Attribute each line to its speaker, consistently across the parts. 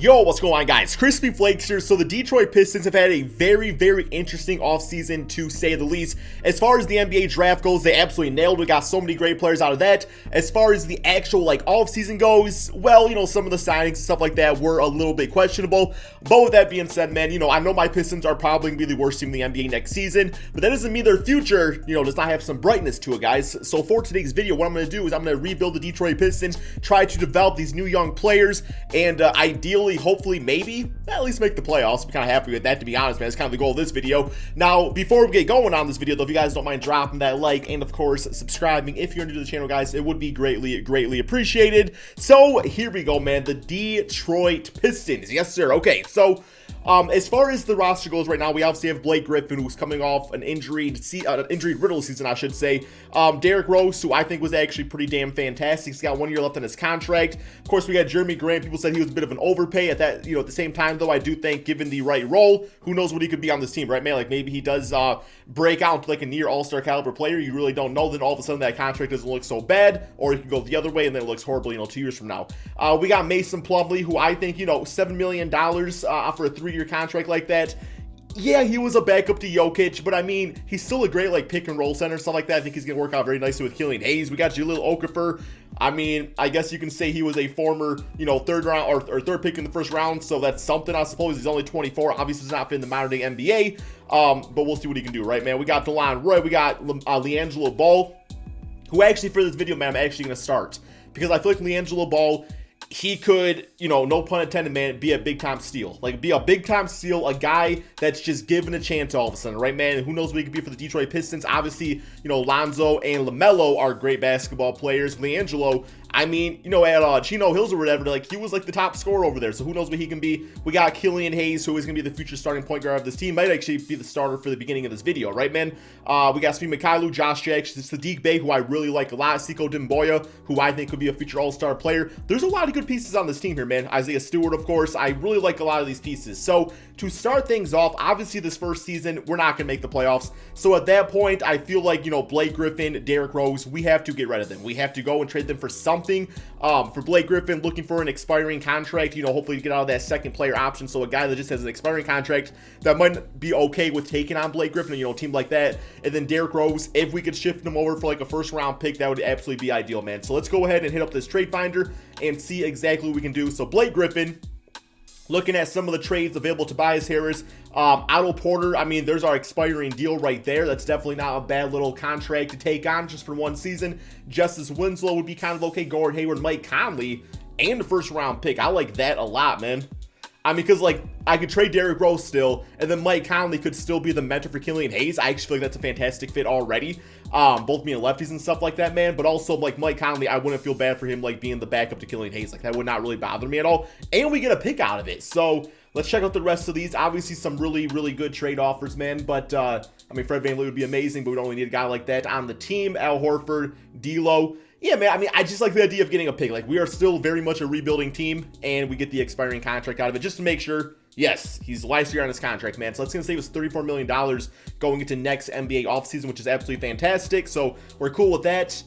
Speaker 1: Yo, what's going on, guys? KrispyFlakes here. So the Detroit Pistons have had a very interesting offseason, to say the least. As far as the NBA draft goes, they absolutely nailed it. We got so many great players out of that. As far as the actual offseason goes, well, some of the signings and stuff like that were a little bit questionable. But with that being said, man, I know my Pistons are probably going to be the worst team in the NBA next season, but that doesn't mean their future, does not have some brightness to it, guys. So for today's video, what I'm going to do is I'm going to rebuild the Detroit Pistons, try to develop these new young players, and ideally, hopefully, maybe at least make the playoffs. I'm kind of happy with that, to be honest, man. It's kind of the goal of this video. Now, before we get going on this video, though, if you guys don't mind dropping that like and, of course, subscribing if you're new to the channel, guys, it would be greatly appreciated. So here we go, man. The Detroit Pistons. Yes, sir. Okay, so as far as the roster goes right now, we obviously have Blake Griffin, who's coming off an injury riddle season, I should say. Derrick Rose, who I think was actually pretty damn fantastic. He's got 1 year left on his contract. Of course, we got Jeremy Grant. People said he was a bit of an overpay at that, at the same time, though, I do think, given the right role, who knows what he could be on this team, right, man? Like, maybe he does break out into, a near all-star caliber player. You really don't know. Then all of a sudden, that contract doesn't look so bad, or he could go the other way, and then it looks horrible, 2 years from now. We got Mason Plumlee, who I think, $7 million for a 3-year contract like that. Yeah, he was a backup to Jokic, but I mean, he's still a great pick and roll center, stuff like that. I think he's gonna work out very nicely with Killian Hayes. We got Jahlil Okafor. I mean, I guess you can say he was a former, third round or third pick in the first round, so that's something, I suppose. He's only 24. Obviously, he's not fit in the modern day NBA, but we'll see what he can do, right, man? We got DeLon Roy. We got Liangelo Ball, who actually, for this video, man, I'm actually gonna start because I feel like Liangelo Ball, he could, no pun intended, man, be a big-time steal. Be a big-time steal, a guy that's just given a chance all of a sudden, right, man? And who knows what he could be for the Detroit Pistons. Obviously, Lonzo and LaMelo are great basketball players. Liangelo, I mean, at Chino Hills or whatever, he was the top scorer over there, so who knows what he can be. We got Killian Hayes, who is going to be the future starting point guard of this team. Might actually be the starter for the beginning of this video, right, man? We got Svi Mykhailiuk, Josh Jackson, Sadiq Bey, who I really like a lot, Siko Dimboya, who I think could be a future all-star player. There's a lot of good pieces on this team here, man. Isaiah Stewart, of course. I really like a lot of these pieces. So to start things off, obviously this first season, we're not going to make the playoffs. So at that point, I feel like, Blake Griffin, Derrick Rose, we have to get rid of them. We have to go and trade them for something. For Blake Griffin, looking for an expiring contract, hopefully to get out of that second player option. So a guy that just has an expiring contract that might be okay with taking on Blake Griffin, a team like that. And then Derrick Rose, if we could shift him over for a first round pick, that would absolutely be ideal, man. So let's go ahead and hit up this trade finder and see exactly what we can do. So Blake Griffin, looking at some of the trades available, Tobias Harris, Otto Porter. I mean, there's our expiring deal right there. That's definitely not a bad little contract to take on just for one season. Justice Winslow would be kind of okay. Gordon Hayward, Mike Conley, and a first round pick. I like that a lot, man. I mean, because I could trade Derrick Rose still, and then Mike Conley could still be the mentor for Killian Hayes. I actually feel like that's a fantastic fit already. Both being lefties and stuff like that, man. But also, Mike Conley, I wouldn't feel bad for him, being the backup to Killian Hayes. That would not really bother me at all. And we get a pick out of it. So let's check out the rest of these. Obviously, some really good trade offers, man. But, I mean, Fred VanVleet would be amazing, but we'd only need a guy like that on the team. Al Horford, D'Lo. Yeah, man, I mean, I just like the idea of getting a pick. We are still very much a rebuilding team, and we get the expiring contract out of it just to make sure. Yes, he's last year on his contract, man. So that's going to save us $34 million going into next NBA offseason, which is absolutely fantastic. So we're cool with that.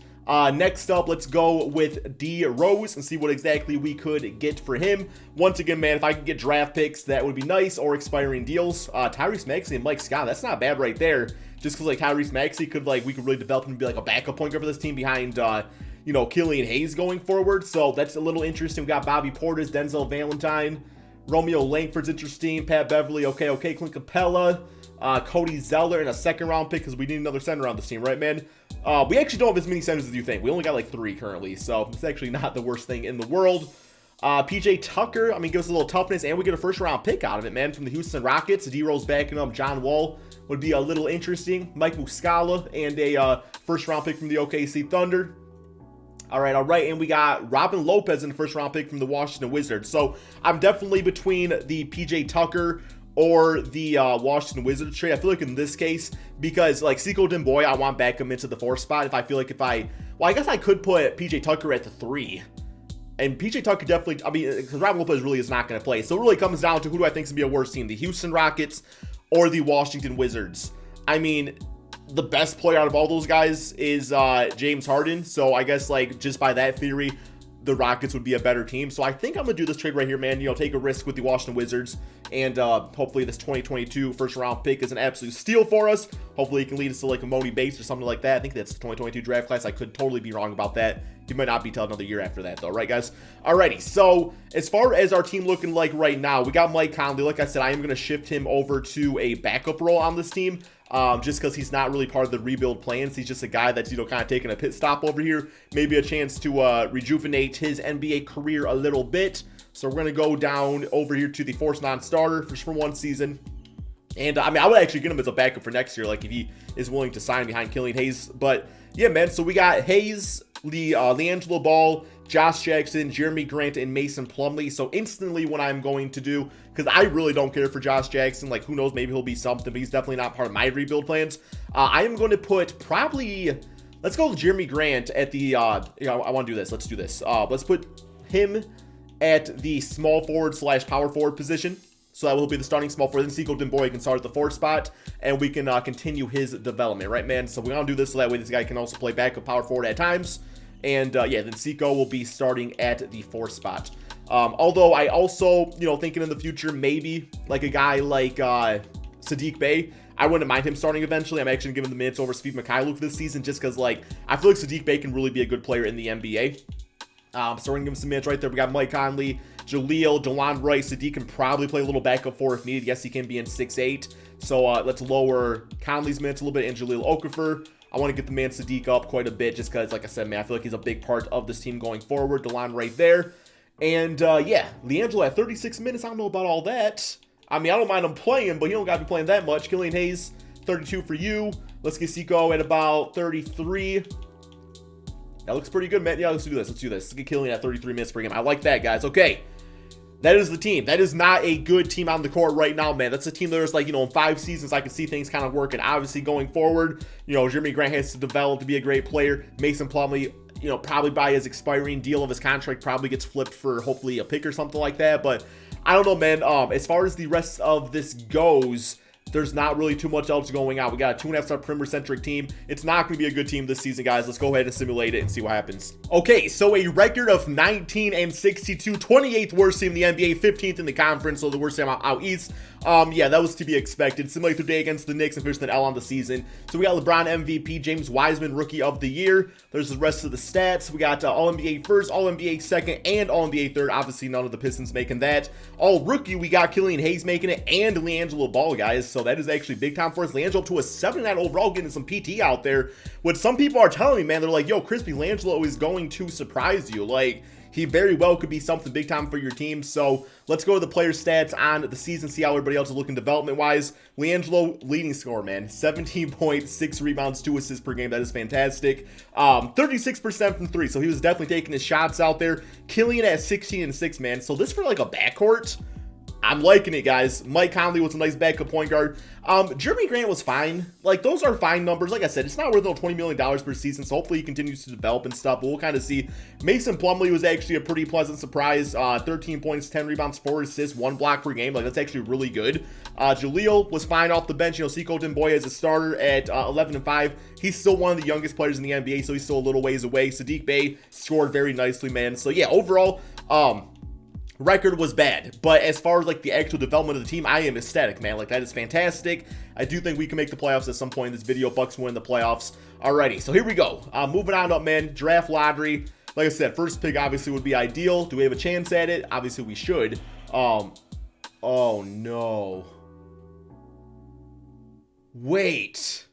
Speaker 1: Next up, let's go with D Rose and see what exactly we could get for him. Once again, man, if I could get draft picks, that would be nice, or expiring deals. Tyrese Maxey and Mike Scott, that's not bad right there. Just because Tyrese Maxey could we could really develop him to be a backup point guard for this team behind Killian Hayes going forward. So that's a little interesting. We got Bobby Portis, Denzel Valentine, Romeo Langford's interesting, Pat Beverly, okay, Clint Capella, Cody Zeller, and a second round pick because we need another center on this team, right, man? We actually don't have as many centers as you think. We only got 3 currently, so it's actually not the worst thing in the world. PJ Tucker, I mean, give us a little toughness, and we get a first round pick out of it, man, from the Houston Rockets. D-Rose backing up John Wall would be a little interesting. Mike Muscala and a first round pick from the OKC Thunder. All right, and we got Robin Lopez in the first round pick from the Washington Wizards. So I'm definitely between the PJ Tucker or the Washington Wizards trade. I feel like in this case, because Siko Dimboya, I want back him into the 4 spot. I guess I could put PJ Tucker at the 3. And PJ Tucker definitely, I mean, because Robin Lopez really is not going to play. So it really comes down to who do I think is going to be a worse team, the Houston Rockets or the Washington Wizards. I mean, the best player out of all those guys is James Harden. So I guess just by that theory, the Rockets would be a better team. So I think I'm going to do this trade right here, man. You know, take a risk with the Washington Wizards. And hopefully this 2022 first round pick is an absolute steal for us. Hopefully it can lead us to like a Money Bates or something like that. I think that's the 2022 draft class. I could totally be wrong about that. He might not be till another year after that though, right guys? Alrighty, so as far as our team looking like right now, we got Mike Conley. Like I said, I am going to shift him over to a backup role on this team. Just because he's not really part of the rebuild plans. He's just a guy that's, you know, kind of taking a pit stop over here. Maybe a chance to rejuvenate his NBA career a little bit. So we're going to go down over here to the forced non-starter for one season. And, I mean, I would actually get him as a backup for next year, like if he is willing to sign behind Killian Hayes. But, yeah, man, so we got Hayes, Liangelo Ball, Josh Jackson, Jeremy Grant, and Mason Plumlee. So instantly what I'm going to do, because I really don't care for Josh Jackson. Like, who knows, maybe he'll be something, but he's definitely not part of my rebuild plans. I am going to put probably, let's go with Jeremy Grant at the, you know, I want to do this. Let's do this. Let's put him at the small forward / power forward position. So that will be the starting small forward. Then Sekou Demboy can start at the 4th spot, and we can continue his development, right, man? So we're going to do this so that way this guy can also play backup power forward at times. And, yeah, then Sekou will be starting at the 4th spot. Although I also, you know, thinking in the future, maybe like a guy like Saddiq Bey, I wouldn't mind him starting eventually. I'm actually giving the minutes over Svi Mykhailiuk this season just because, like, I feel like Saddiq Bey can really be a good player in the NBA. So we're going to give him some minutes right there. We got Mike Conley, Jaleel, DeLon Wright. Saddiq can probably play a little backup for if needed. Yes, he can be in 6'8". So let's lower Conley's minutes a little bit and Jaleel Okafor. I want to get the man Saddiq up quite a bit just because, like I said, man, I feel like he's a big part of this team going forward. DeLon right there. And, yeah, Liangelo at 36 minutes. I don't know about all that. I mean, I don't mind him playing, but he don't got to be playing that much. Killian Hayes, 32 for you. Let's get Sekou at about 33. That looks pretty good, man. Yeah, let's do this. Let's get Killian at 33 minutes per game. I like that, guys. Okay. That is the team. That is not a good team on the court right now, man. That's a team that is like, you know, in 5 seasons, I can see things kind of working. Obviously, going forward, you know, Jeremy Grant has to develop to be a great player. Mason Plumlee, you know, probably by his expiring deal of his contract, probably gets flipped for hopefully a pick or something like that. But I don't know, man. As far as the rest of this goes, there's not really too much else going on. We got a 2.5-star perimeter-centric team. It's not going to be a good team this season, guys. Let's go ahead and simulate it and see what happens. Okay, so a record of 19-62, 28th worst team in the NBA, 15th in the conference, so the worst team out east. Yeah, that was to be expected. Simulate today against the Knicks and finish an L on the season. So we got LeBron MVP, James Wiseman Rookie of the Year. There's the rest of the stats. We got All-NBA first, All-NBA second, and All-NBA third. Obviously, none of the Pistons making that. All-Rookie, we got Killian Hayes making it, and Liangelo Ball, guys. So that is actually big time for us. Liangelo up to a 79 overall, getting some PT out there. What some people are telling me, man, they're like, yo, Crispy, Liangelo is going to surprise you. Like, he very well could be something big time for your team. So let's go to the player stats on the season, see how everybody else is looking development-wise. Liangelo, leading scorer, man. 17.6 rebounds, 2 assists per game. That is fantastic. 36% from 3. So he was definitely taking his shots out there. Killian at 16-6, man. So this for like a backcourt, I'm liking it, guys. Mike Conley was a nice backup point guard. Jeremy Grant was fine. Like, those are fine numbers. Like I said, it's not worth no $20 million per season, so hopefully he continues to develop and stuff, but we'll kind of see. Mason Plumlee was actually a pretty pleasant surprise. 13 points, 10 rebounds, 4 assists, 1 block per game. Like, that's actually really good. Jaleel was fine off the bench. You know, Sekou Demboy as a starter at 11-5. He's still one of the youngest players in the NBA, so he's still a little ways away. Saddiq Bey scored very nicely, man. So, yeah, overall, record was bad, but as far as like the actual development of the team, I am ecstatic, man. Like, that is fantastic. I do think we can make the playoffs at some point in this video. Bucks win the playoffs. Alrighty, so here we go. Moving on up, man. Draft lottery. Like I said, first pick obviously would be ideal. Do we have a chance at it? Obviously we should. Oh no. Wait.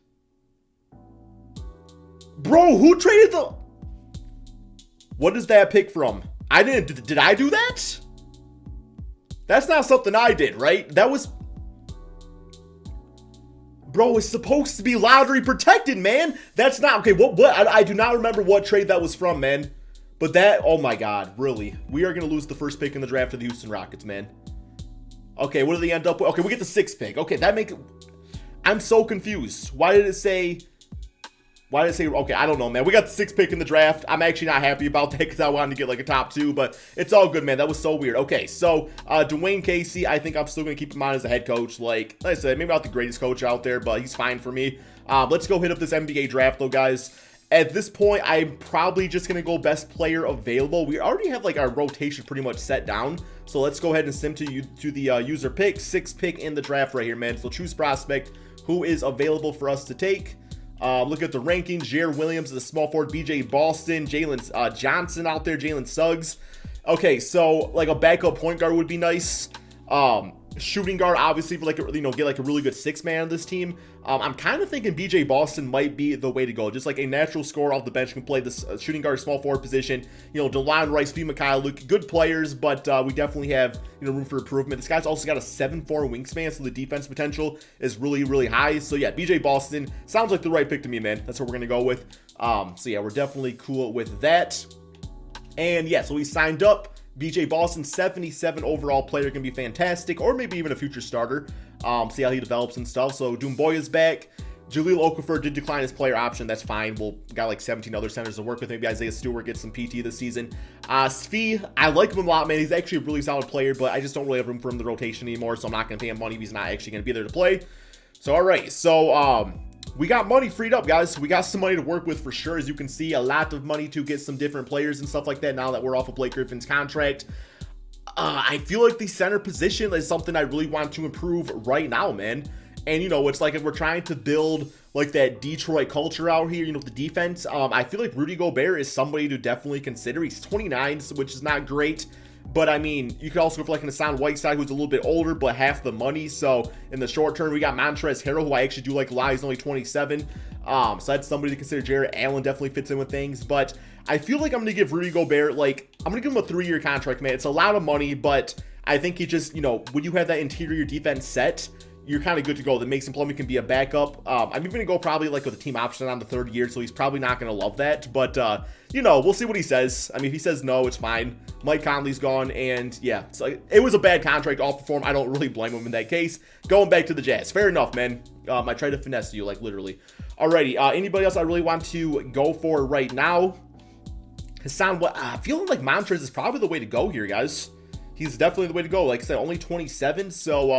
Speaker 1: Bro, who traded the... What is that pick from? I didn't... Did I do that? That's not something I did, right? That was... Bro, it's supposed to be lottery protected, man. That's not... Okay, what? I do not remember what trade that was from, man. But that... Oh, my God. Really? We are going to lose the first pick in the draft to the Houston Rockets, man. Okay, what did they end up with? Okay, we get the 6th pick. Okay, that makes... I'm so confused. Why did it say... Why did it say... Okay, I don't know, man. We got the 6th pick in the draft. I'm actually not happy about that because I wanted to get like a top 2, but it's all good, man. That was so weird. Okay, so Dwayne Casey, I think I'm still going to keep him on as a head coach. Like I said, maybe not the greatest coach out there, but he's fine for me. Let's go hit up this NBA draft, though, guys. At this point, I'm probably just going to go best player available. We already have like our rotation pretty much set down. So let's go ahead and sim to the user pick. 6th pick in the draft right here, man. So choose prospect who is available for us to take. Look at the rankings. Jared Williams is a small forward. BJ Boston. Jalen Johnson out there. Jalen Suggs. Okay, so like a backup point guard would be nice. Shooting guard, obviously, for like a, get like a really good 6-man on this team. I'm kind of thinking BJ Boston might be the way to go. Just like a natural scorer off the bench, can play this shooting guard, small forward position. DeLon Rice, Fee Luke, good players, but we definitely have room for improvement. This guy's also got a 7'4" wingspan, so the defense potential is really, really high. So yeah, BJ Boston sounds like the right pick to me, man. That's what we're gonna go with. So yeah, we're definitely cool with that. And yeah, so we signed up. BJ Boston, 77 overall player, gonna be fantastic, or maybe even a future starter. See how he develops and stuff. So Doomboy is back. Jahlil Okafor did decline his player option. That's fine. We'll got like 17 other centers to work with. Maybe Isaiah Stewart gets some PT this season. Svi, I like him a lot, man. He's actually a really solid player, but I just don't really have room for him in the rotation anymore, so I'm not gonna pay him money if he's not actually gonna be there to play. So all right, so we got money freed up, guys. We got some money to work with for sure. As you can see, a lot of money to get some different players and stuff like that now that we're off of Blake Griffin's contract. I feel like the center position is something I really want to improve right now, man. And, it's like if we're trying to build like that Detroit culture out here, the defense. I feel like Rudy Gobert is somebody to definitely consider. He's 29, which is not great. But I mean, you could also go for like an Hassan Whiteside, who's a little bit older, but half the money. So in the short term, we got Montrezl Harrell, who I actually do like a lot. He's only 27. So that's somebody to consider. Jarrett Allen definitely fits in with things. But I feel like I'm going to give Rudy Gobert, I'm going to give him a 3-year contract, man. It's a lot of money, but I think he just, when you have that interior defense set, you're kind of good to go. That Mason Plumlee can be a backup. I'm even going to go probably like with a team option on the 3rd year, so he's probably not going to love that. But, we'll see what he says. I mean, if he says no, it's fine. Mike Conley's gone, and yeah, so it was a bad contract off the form. I don't really blame him in that case. Going back to the Jazz. Fair enough, man. I tried to finesse you, like literally. Alrighty, anybody else I really want to go for right now? Hassan, feeling like Montrez is probably the way to go here, guys. He's definitely the way to go. Like I said, only 27, so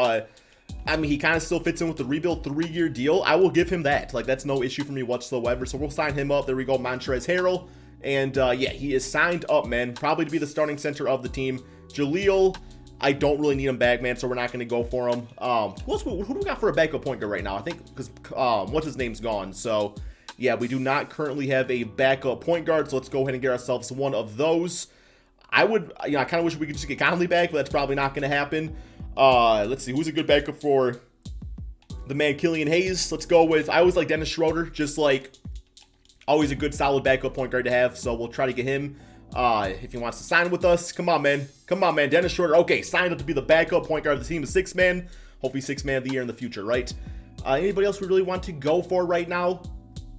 Speaker 1: I mean, he kind of still fits in with the rebuild 3-year deal. I will give him that. Like, that's no issue for me whatsoever. So we'll sign him up. There we go, Montrezl Harrell. And yeah, he is signed up, man. Probably to be the starting center of the team. Jahlil, I don't really need him back, man, so we're not going to go for him. Who do we got for a backup point guard right now? I think because what's his name's gone. So yeah, we do not currently have a backup point guard. So let's go ahead and get ourselves one of those. I kind of wish we could just get Conley back, but that's probably not going to happen. Let's see, who's a good backup for the man Killian Hayes? Let's go with, I always like Dennis Schroeder, just like always a good solid backup point guard to have. So we'll try to get him if he wants to sign with us. Come on, man. Dennis Schroeder. Okay, signed up to be the backup point guard of the team, a 6-man. Hopefully 6-man of the year in the future, right? Anybody else we really want to go for right now?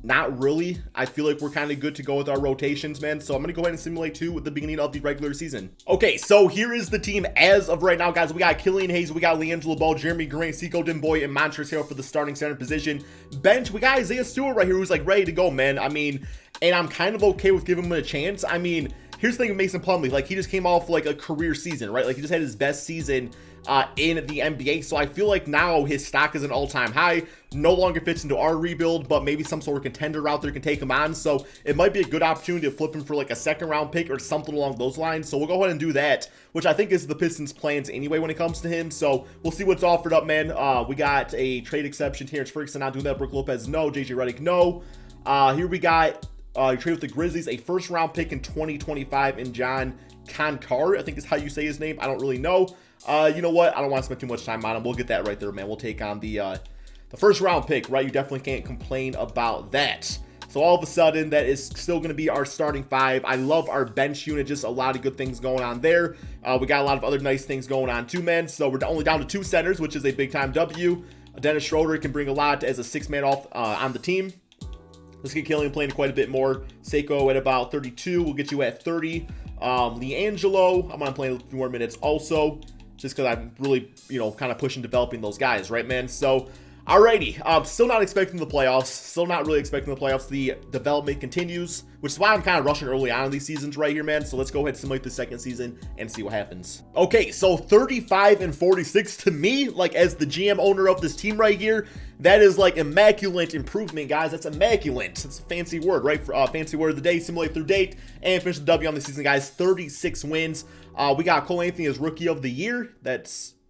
Speaker 1: Not really. I feel like we're kind of good to go with our rotations, man. So I'm going to go ahead and simulate 2 at the beginning of the regular season. Okay, so here is the team as of right now, guys. We got Killian Hayes, we got Liangelo Ball, Jeremy Grant, Sekou Dimboy, and Montrezl Harrell for the starting center position. Bench, we got Isaiah Stewart right here who's like ready to go, man. I mean, and I'm kind of okay with giving him a chance. I mean, here's the thing with Mason Plumlee. Like, he just came off like a career season, right? Like, he just had his best season in the NBA. So I feel like now his stock is an all-time high. No longer fits into our rebuild, but maybe some sort of contender out there can take him on. So it might be a good opportunity to flip him for like a 2nd-round pick or something along those lines. So we'll go ahead and do that, which I think is the Pistons' plans anyway when it comes to him. So we'll see what's offered up, man. We got a trade exception. Terrence Ferguson not doing that. Brook Lopez, no. JJ Redick, no. Here we got trade with the Grizzlies, a 1st-round pick in 2025 in John Konchar, I think is how you say his name. I don't really know. You know what? I don't want to spend too much time on him. We'll get that right there, man. We'll take on the 1st-round pick, right? You definitely can't complain about that. So all of a sudden, that is still going to be our starting 5. I love our bench unit. Just a lot of good things going on there. We got a lot of other nice things going on too, man. So we're only down to 2 centers, which is a big-time W. Dennis Schroeder can bring a lot as a 6-man off on the team. Let's get Killian playing quite a bit more. Sekou at about 32. We'll get you at 30. Liangelo, I'm going to play a few more minutes also, just because I'm really, kind of pushing developing those guys, right, man? So Alrighty, still not expecting the playoffs. Still not really expecting the playoffs. The development continues, which is why I'm kind of rushing early on in these seasons right here, man. So let's go ahead and simulate the second season and see what happens. Okay, so 35-46 to me, like as the GM owner of this team right here, that is like immaculate improvement, guys. That's immaculate. That's a fancy word, right? For fancy word of the day, simulate through date, and finish the W on the season, guys. 36 wins. We got Cole Anthony as Rookie of the Year.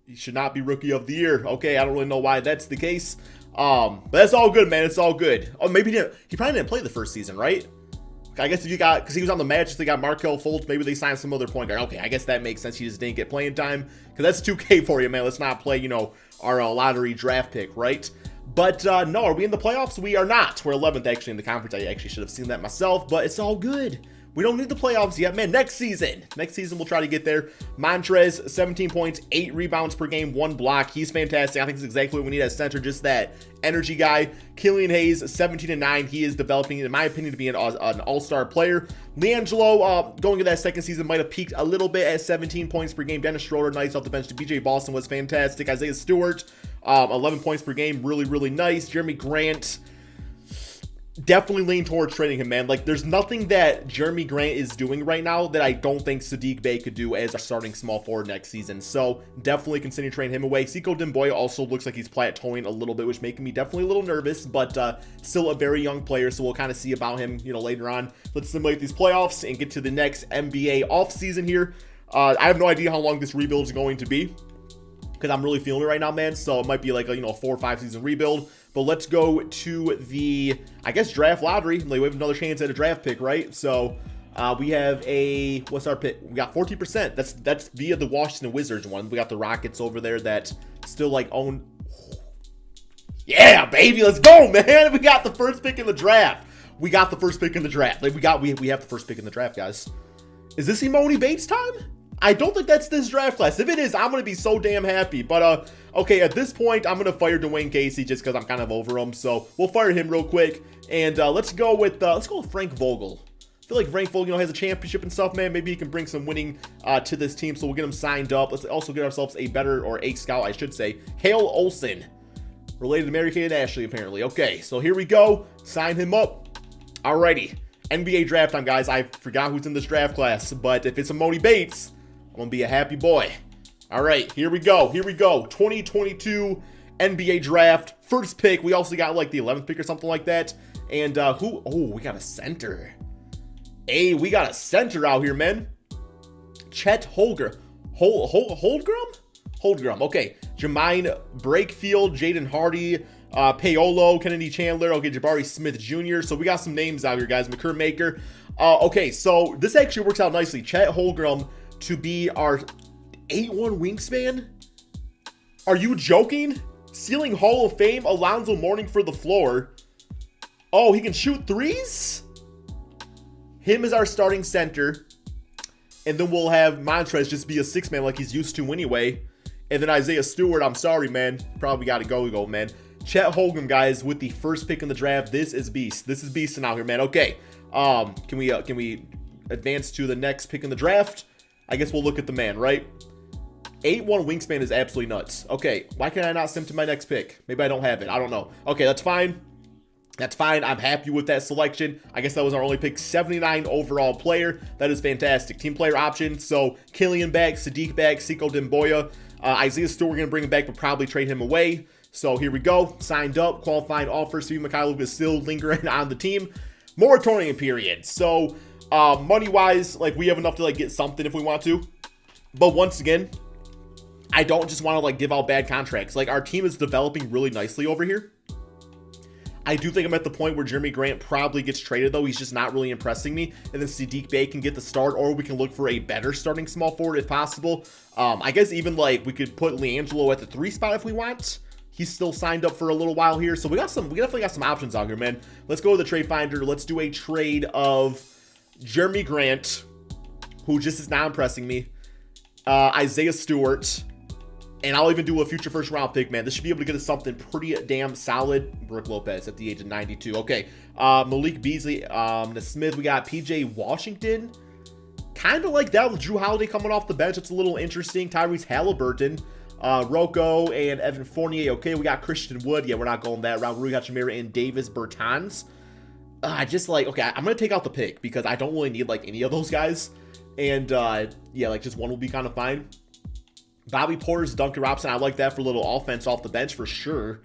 Speaker 1: He should not be Rookie of the Year. Okay, I don't really know why that's the case. But that's all good, man. It's all good. Oh, maybe he probably didn't play the first season, right? I guess if you got, because he was on the Magic, they got Markelle Fultz. Maybe they signed some other point guard. Okay, I guess that makes sense. He just didn't get playing time, because that's 2K for you, man. Let's not play, our lottery draft pick, right? But no, are we in the playoffs? We are not. We're 11th actually in the conference. I actually should have seen that myself, but it's all good. We don't need the playoffs yet, man. Next season we'll try to get there. Montrez, 17 points, 8 rebounds per game, 1 block. He's fantastic. I think it's exactly what we need at center, just that energy guy. Killian Hayes, 17-9. He is developing, in my opinion, to be an all-star player. Liangelo, going into that second season, might have peaked a little bit at 17 points per game. Dennis Schroeder, nice off the bench. BJ Boston was fantastic. Isaiah Stewart, 11 points per game, really, really nice. Jeremy Grant, definitely lean towards trading him, man. Like, there's nothing that Jeremy Grant is doing right now that I don't think Saddiq Bey could do as a starting small forward next season. So definitely consider trading him away. Sekou Demboya also looks like he's plateauing a little bit, which making me definitely a little nervous, but still a very young player. So we'll kind of see about him, later on. Let's simulate these playoffs and get to the next NBA offseason here. I have no idea how long this rebuild is going to be, because I'm really feeling it right now, man. So it might be like a 4 or 5 season rebuild. But let's go to the, I guess, draft lottery. Like, we have another chance at a draft pick, right? So we have what's our pick? We got 14%. That's via the Washington Wizards one. We got the Rockets over there that still own. Yeah, baby, let's go, man. We got the first pick in the draft. We got the first pick in the draft. Like, we have the first pick in the draft, guys. Is this Emoni Bates time? I don't think that's this draft class. If it is, I'm going to be so damn happy. But, okay, at this point, I'm going to fire Dwayne Casey just because I'm kind of over him. So we'll fire him real quick. And let's go with Frank Vogel. I feel like Frank Vogel has a championship and stuff, man. Maybe he can bring some winning to this team. So we'll get him signed up. Let's also get ourselves a scout, I should say. Hale Olsen. Related to Mary-Kate and Ashley, apparently. Okay, so here we go. Sign him up. Alrighty. NBA draft time, guys. I forgot who's in this draft class. But if it's Emoni Bates, I'm going to be a happy boy. All right, here we go. 2022 NBA draft. First pick. We also got the 11th pick or something like that. And who? Oh, we got a center. Hey, we got a center out here, man. Chet Holmgren. Holdgrum. Okay. Jermaine Brakefield, Jaden Hardy, Paolo, Kennedy Chandler. Okay, Jabari Smith Jr. So we got some names out here, guys. McCurr Maker. Okay, so this actually works out nicely. Chet Holmgren to be our 8'1" wingspan? Are you joking? Ceiling Hall of Fame, Alonzo Mourning for the floor. Oh, he can shoot threes? Him as our starting center. And then we'll have Montrez just be a 6-man like he's used to anyway. And then Isaiah Stewart, I'm sorry, man. Probably got to go, man. Chet Holmgren, guys, with the first pick in the draft. This is beast. This is beasting out here, man. Okay. Can we advance to the next pick in the draft? I guess we'll look at the man, right? 8'1" wingspan is absolutely nuts. Okay, why can I not sim to my next pick? Maybe I don't have it. I don't know. Okay, that's fine. That's fine. I'm happy with that selection. I guess that was our only pick. 79 overall player. That is fantastic. Team player option. So, Killian back, Saddiq back, Sekou Demboya. Isaiah Stewart, we're going to bring him back, but probably trade him away. So, here we go. Signed up. Qualifying offer. Steve Mikhailov is still lingering on the team. Moratorium period. So, money-wise, we have enough to, get something if we want to. But once again, I don't just want to, give out bad contracts. Our team is developing really nicely over here. I do think I'm at the point where Jeremy Grant probably gets traded, though. He's just not really impressing me. And then Saddiq Bey can get the start, or we can look for a better starting small forward if possible. I guess even, we could put Liangelo at the 3 spot if we want. He's still signed up for a little while here. So we definitely got some options out here, man. Let's go to the trade finder. Let's do a trade of Jeremy Grant, who just is not impressing me. Isaiah Stewart. And I'll even do a future first round pick, man. This should be able to get us something pretty damn solid. Brooke Lopez at the age of 92. Okay. Malik Beasley. The Smith. We got PJ Washington. Kind of like that with Drew Holiday coming off the bench. It's a little interesting. Tyrese Halliburton. Rocco and Evan Fournier. Okay, we got Christian Wood. Yeah, we're not going that route. Rudy Gobert and Davis Bertans. I just like, okay, I'm going to take out the pick because I don't really need like any of those guys. And yeah, like just one will be kind of fine. Bobby Portis, Duncan Robinson. I like that for a little offense off the bench for sure.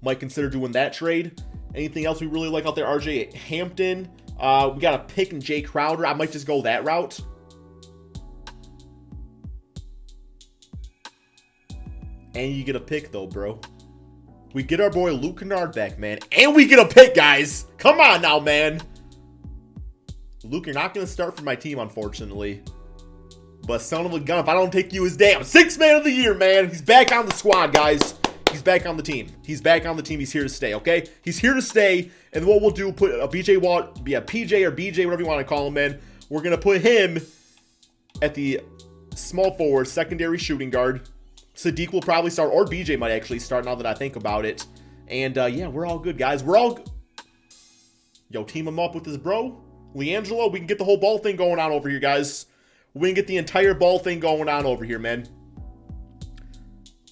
Speaker 1: Might consider doing that trade. Anything else we really like out there? RJ Hampton. We got a pick and Jay Crowder. I might just go that route. And you get a pick though, bro. We get our boy Luke Kennard back, man. And we get a pick, guys. Come on now, man. Luke, you're not going to start for my team, unfortunately. But son of a gun, if I don't take you as damn 6th man of the year, man. He's back on the squad, guys. He's back on the team. He's back on the team. He's here to stay, okay? He's here to stay. And what we'll do, put a BJ Watt, be a PJ or BJ, whatever you want to call him, man. We're going to put him at the small forward, secondary shooting guard. Sadiq will probably start, or BJ might actually start now that I think about it. And yeah, we're all good, guys. We're all good. Yo, team him up with his bro. Liangelo, we can get the whole ball thing going on over here, guys. We can get the entire ball thing going on over here, man.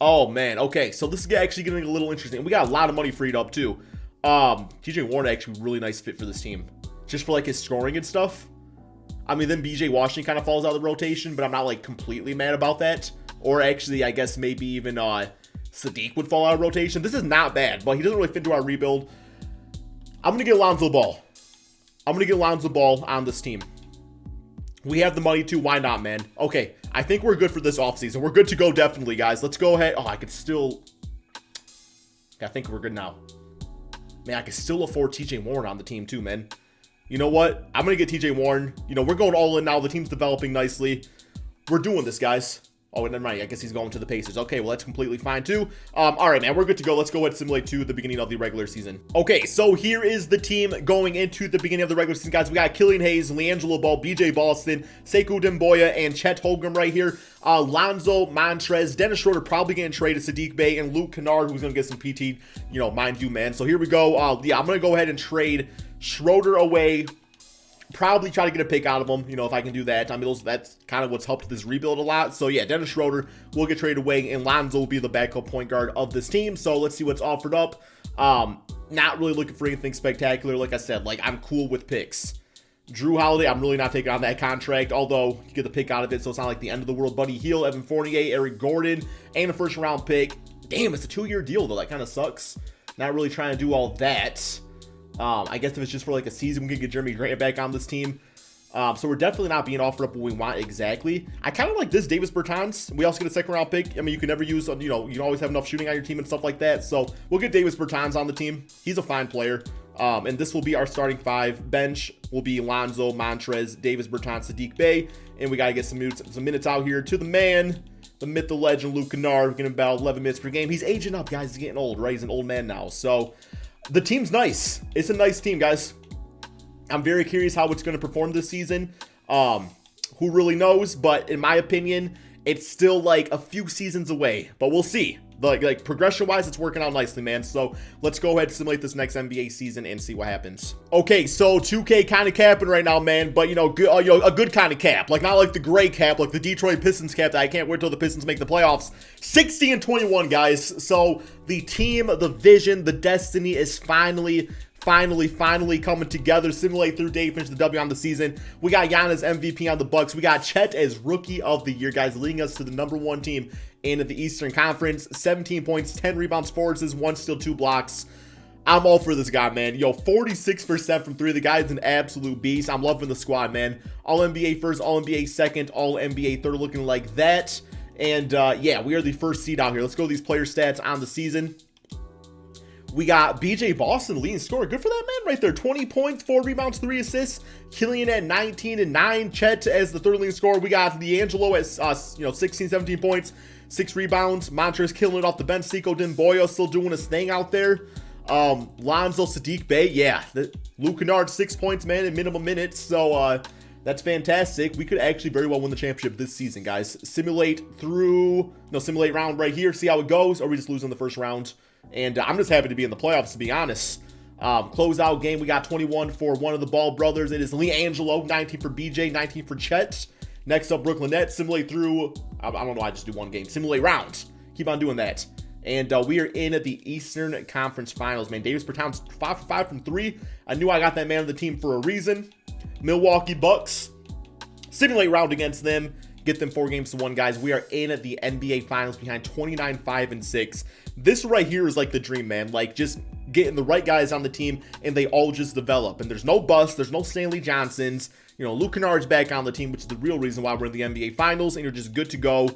Speaker 1: Oh, man. Okay, so this is actually getting a little interesting. We got a lot of money freed up, too. TJ Warren actually really nice fit for this team. Just for, like, his scoring and stuff. I mean, then BJ Washington kind of falls out of the rotation, but I'm not, like, completely mad about that. Or actually, I guess maybe even Sadiq would fall out of rotation. This is not bad, but he doesn't really fit into our rebuild. I'm going to get Lonzo Ball. I'm going to get Lonzo Ball on this team. We have the money to. Why not, man? Okay, I think we're good for this offseason. We're good to go, definitely, guys. Let's go ahead. Oh, I could still... I think we're good now. Man, I could still afford TJ Warren on the team, too, man. You know what? I'm going to get TJ Warren. You know, we're going all in now. The team's developing nicely. We're doing this, guys. Oh, never mind. I guess he's going to the Pacers. Okay, well, that's completely fine, too. All right, man. We're good to go. Let's go ahead and simulate to the beginning of the regular season. Okay, so here is the team going into the beginning of the regular season, guys. We got Killian Hayes, Liangelo Ball, BJ Boston, Sekou Demboya, and Chet Holmgren right here. Lonzo Montrez, Dennis Schroeder probably getting traded, Sadiq Bey, and Luke Kennard, who's going to get some PT, you know, mind you, man. So here we go. Yeah, I'm going to go ahead and trade Schroeder away. Probably try to get a pick out of him, you know, if I can do that. I mean, that's kind of what's helped this rebuild a lot. So, yeah, Dennis Schroeder will get traded away, and Lonzo will be the backup point guard of this team. So, let's see what's offered up. Not really looking for anything spectacular. Like I said, like, I'm cool with picks. Drew Holiday, I'm really not taking on that contract, although you get the pick out of it, so it's not like the end of the world. Buddy Hield, Evan Fournier, Eric Gordon, and a first-round pick. Damn, it's a 2-year deal, though. That kind of sucks. Not really trying to do all that. I guess if it's just for like a season, we can get Jeremy Grant back on this team. So we're definitely not being offered up what we want exactly. I kind of like this Davis Bertans. We also get a 2nd round pick. I mean, you can never use, you know, you can always have enough shooting on your team and stuff like that. So we'll get Davis Bertans on the team. He's a fine player. And this will be our starting 5. Bench will be Lonzo, Montrez, Davis Bertans, Sadiq Bey. And we got to get some minutes out here to the man, the myth, the legend, Luke Kennard. We're getting about 11 minutes per game. He's aging up, guys. He's getting old, right? He's an old man now. So the team's nice. It's a nice team, guys. I'm very curious how it's going to perform this season. Who really knows? But in my opinion, it's still like a few seasons away. But we'll see. Like progression-wise, it's working out nicely, man. So let's go ahead and simulate this next NBA season and see what happens. Okay, so 2K kind of capping right now, man. But, you know, a good kind of cap. Like, not like the gray cap, like the Detroit Pistons cap that I can't wait till the Pistons make the playoffs. 60-21, guys. So the team, the vision, the destiny is finally coming together. Simulate through Dave finish the W on the season. We got Giannis MVP on the Bucks. We got Chet as Rookie of the Year, guys, leading us to the #1 team in the Eastern Conference. 17 points, 10 rebounds, 4 assists, 1 steal, 2 blocks. I'm all for this guy, man. Yo, 46% from 3. The guy's an absolute beast. I'm loving the squad, man. All NBA first, all NBA second, all NBA third, looking like that. And yeah, we are the first seed out here. Let's go these player stats on the season. We got BJ Boston leading scorer. Good for that man right there. 20 points, 4 rebounds, 3 assists. Killian at 19 and 9. Chet as the 3rd leading scorer. We got Liangelo at 16, 17 points, 6 rebounds. Montrez killing it off the bench. Sekou Demboya still doing his thing out there. Lonzo, Sadiq Bey, yeah. Luke Kennard, 6 points, man, in minimum minutes. So that's fantastic. We could actually very well win the championship this season, guys. Simulate round right here. See how it goes, or we just lose in the first round. And I'm just happy to be in the playoffs, to be honest. Closeout game, we got 21 for one of the Ball brothers. It is Liangelo, 19 for BJ, 19 for Chet. Next up, Brooklyn Nets. Simulate through, I don't know, I just do one game. Simulate round. Keep on doing that. And we are in the Eastern Conference Finals, man. Davis Bertans 5 for 5 from 3. I knew I got that man of the team for a reason. Milwaukee Bucks. Simulate round against them. Get them 4 games to 1, guys. We are in the NBA Finals behind 29-5-6. This right here is like the dream, man. Like, just getting the right guys on the team, and they all just develop. And there's no bust. There's no Stanley Johnsons. You know, Luke Kennard's back on the team, which is the real reason why we're in the NBA Finals, and you're just good to go.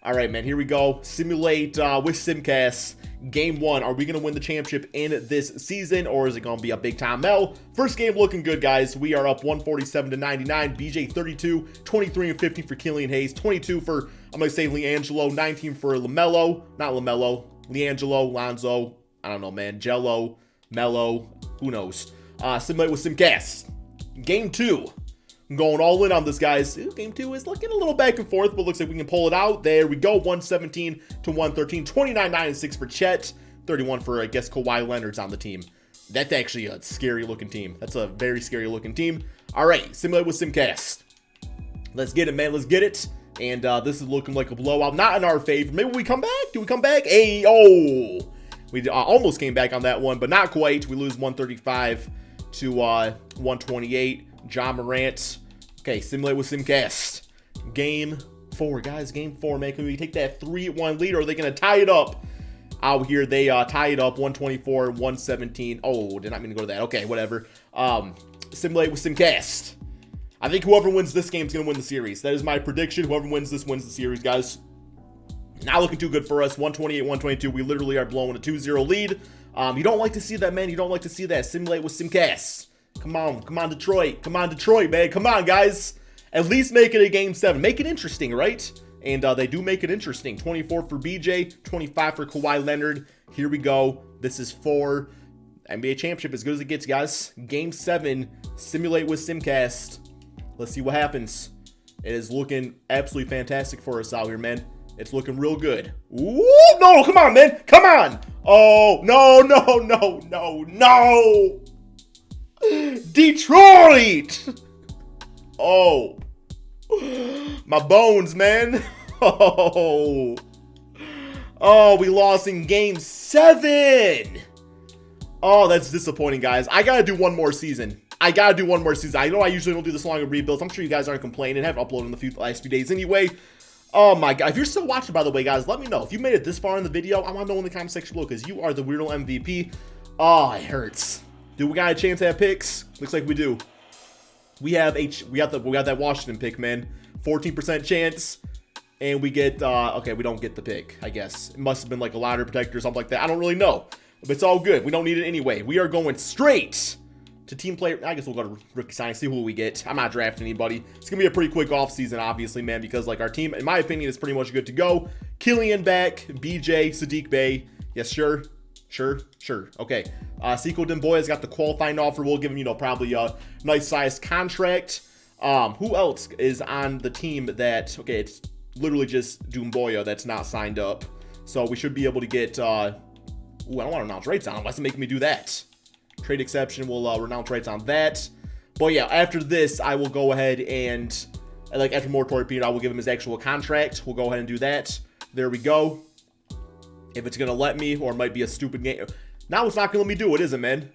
Speaker 1: All right, man, here we go. Simulate with Simcast. Game 1. Are we going to win the championship in this season, or is it going to be a big-time L? First game looking good, guys. We are up 147-99. BJ 32, 23 and 15 for Killian Hayes. 22 for, I'm going to say Liangelo. 19 for LaMelo. Not LaMelo. Liangelo, Lonzo. I don't know, man. Jello, Mello. Who knows? Simulate with Simcast. Game 2. I'm going all in on this, guys. Game 2 is looking a little back and forth, but looks like we can pull it out. There we go. 117 to 113. 29-9-6 for Chet. 31 for, I guess, Kawhi Leonard's on the team. That's actually a scary-looking team. That's a very scary-looking team. All right, Simulate with Simcast. Let's get it, man. Let's get it. And this is looking like a blowout. Not in our favor. Maybe we come back? Do we come back? Hey, oh! We almost came back on that one, but not quite. We lose 135 to 128. John Morant. Okay, Simulate with Simcast. Game 4, guys. Game 4, man. Can we take that 3-1 lead, or are they going to tie it up? Out here, they tie it up 124-117. Oh, did not mean to go to that. Okay, whatever. Simulate with Simcast. I think whoever wins this game is going to win the series. That is my prediction. Whoever wins this wins the series, guys. Not looking too good for us. 128-122. We literally are blowing a 2-0 lead. You don't like to see that, man. You don't like to see that. Simulate with Simcast. Come on, Detroit. Come on, Detroit, man. Come on, guys. At least make it a game 7. Make it interesting, right? And they do make it interesting. 24 for BJ, 25 for Kawhi Leonard. Here we go. This is for NBA championship, as good as it gets, guys. Game 7, Simulate with Simcast. Let's see what happens. It is looking absolutely fantastic for us out here, man. It's looking real good. Ooh, no, come on, man. Come on. Oh, no. Detroit! Oh. My bones, man. Oh, we lost in game 7. Oh, that's disappointing, guys. I gotta do one more season. I know I usually don't do this long of rebuilds. I'm sure you guys aren't complaining. I haven't uploaded in the last few days anyway. Oh my god. If you're still watching, by the way, guys, let me know. If you made it this far in the video, I want to know in the comment section below, because you are the Weirdo MVP. Oh, it hurts. Do we got a chance to have picks? Looks like we do. We got that Washington pick, man. 14% chance. And we get, okay, we don't get the pick, I guess. It must have been like a lottery protector or something like that. I don't really know. But it's all good. We don't need it anyway. We are going straight to team player. I guess we'll go to rookie sign, see who we get. I'm not drafting anybody. It's going to be a pretty quick offseason, obviously, man, because like our team, in my opinion, is pretty much good to go. Killian back, BJ, Sadiq Bey. Yes, sure. Okay. Sekou Demboya's got the qualifying offer. We'll give him, you know, probably a nice sized contract. Who else is on the team that, okay, it's literally just Doumbouya that's not signed up. So we should be able to get, ooh, I don't want to renounce rates on him. Why is it making me do that? Trade exception, we'll renounce rates on that. But yeah, after this, I will go ahead and, like, after moratorium period, I will give him his actual contract. We'll go ahead and do that. There we go. If it's going to let me, or it might be a stupid game. Now it's not going to let me do it, is it, man?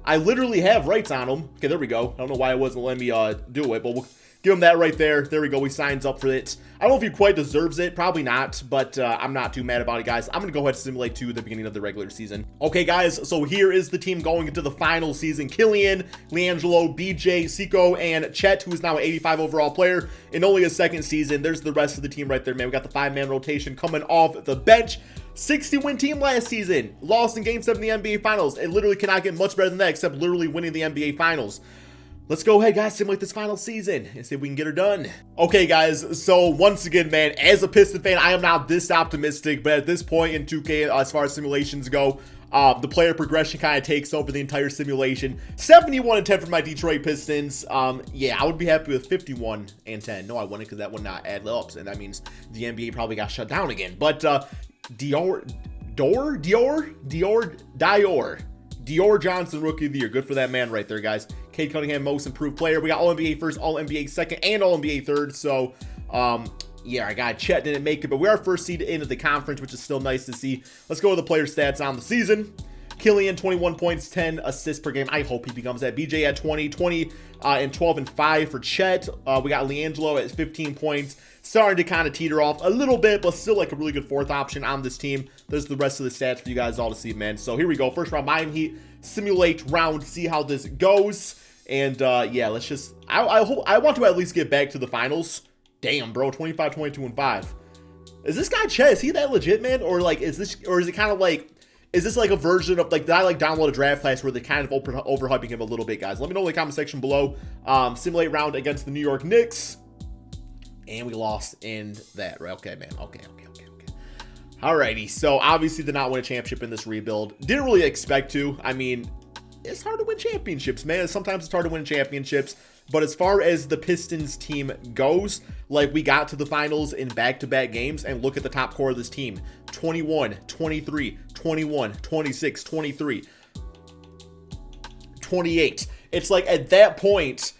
Speaker 1: I literally have rights on him. Okay, there we go. I don't know why it wasn't letting me do it, but we'll give him that right there. There we go. He signs up for it. I don't know if he quite deserves it. Probably not, but I'm not too mad about it, guys. I'm going to go ahead and simulate to the beginning of the regular season. Okay, guys, so here is the team going into the final season. Killian, Liangelo, BJ, Sekou, and Chet, who is now an 85 overall player in only his second season. There's the rest of the team right there, man. We got the 5-man rotation coming off the bench. 60-win team last season. Lost in Game 7 of the NBA Finals. It literally cannot get much better than that, except literally winning the NBA Finals. Let's go ahead, guys, simulate this final season and see if we can get her done. Okay, guys, so once again, man, as a Piston fan, I am not this optimistic, but at this point in 2K, as far as simulations go, the player progression kind of takes over the entire simulation. 71-10 for my Detroit Pistons. Yeah, I would be happy with 51-10. No, I wouldn't, because that would not add ups, and that means the NBA probably got shut down again. But Dior Johnson, Rookie of the Year. Good for that man right there, guys. Cade Cunningham, Most Improved Player. We got All-NBA first, All-NBA second, and All-NBA third. So, Yeah, I got Chet didn't make it, but we are first seed into the conference, which is still nice to see. Let's go with the player stats on the season. Killian, 21 points, 10 assists per game. I hope he becomes that. BJ at 20, and 12 and 5 for Chet. We got Liangelo at 15 points. Starting to kind of teeter off a little bit, but still like a really good fourth option on this team. There's the rest of the stats for you guys all to see, man. So here we go. First round Miami Heat simulate round, see how this goes. And yeah, let's just, I want to at least get back to the finals. Damn, bro, 25, 22, and 5. Is this guy Chet? Is he that legit, man? Or like, is it kind of like, is this like a version of, like, did I like download a draft class where they kind of overhyping him a little bit, guys? Let me know in the comment section below. Simulate round against the New York Knicks. And we lost in that, right? Okay, man. Okay. Alrighty, so obviously did not win a championship in this rebuild. Didn't really expect to. I mean, it's hard to win championships, man. Sometimes it's hard to win championships. But as far as the Pistons team goes, like, we got to the finals in back-to-back games, and look at the top core of this team. 21, 23, 21, 26, 23, 28. It's like, at that point,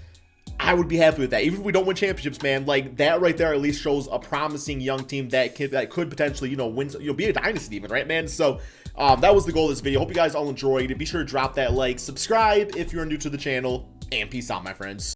Speaker 1: I would be happy with that. Even if we don't win championships, man, like, that right there at least shows a promising young team that could potentially, you know, win, be a dynasty even, right, man? So, that was the goal of this video. Hope you guys all enjoyed. Be sure to drop that like, subscribe if you're new to the channel, and peace out, my friends.